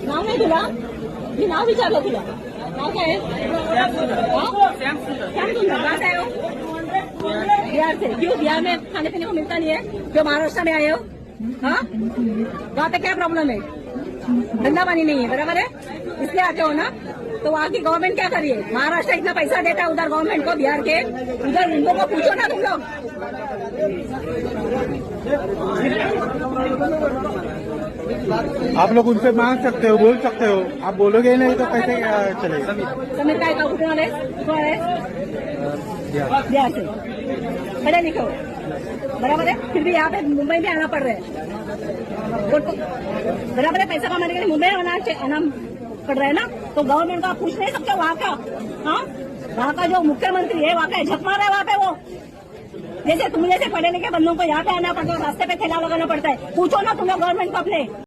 नाव नाही तुला? मी नाव विचारलं तुला. नाव काय श्याम सुंदर. कहाँ से आए हो? बिहार से. क्यों बिहार में खाने पीने को मिलता नहीं है? क्यों महाराष्ट्र में आए हो? हाँ, वहाँ पे क्या प्रॉब्लम है? धंधा पानी नहीं है, बराबर है, इसलिए आते हो ना. तो वहाँ की गवर्नमेंट क्या करिए? महाराष्ट्र इतना पैसा देता है उधर गवर्नमेंट को, बिहार के उधर इन लोगों को पूछो ना तुम लोग. आप लोग उनसे मांग सकते हो, बोल सकते हो. आप बोलोगे नहीं तो कैसे चलेगा? समीर काय का कुठून आले? बिहार से. पढ़े लिखे हो, बराबर है, फिर भी यहाँ पे मुंबई में आना पड़ रहा है. बराबर है, पैसा कमाने के लिए मुंबई आना पड़ रहा है ना. तो गवर्नमेंट को आप पूछ नहीं सकते वहाँ का. हाँ, वहाँ का जो मुख्यमंत्री है वहाँ का झक मार रहा है वहाँ पे वो. जैसे तुम जैसे पढ़े लिखे बंदों को यहाँ पे आना पड़ता है, रास्ते पे ठेला लगाना पड़ता है. पूछो ना तुम लोग गवर्नमेंट को अपने.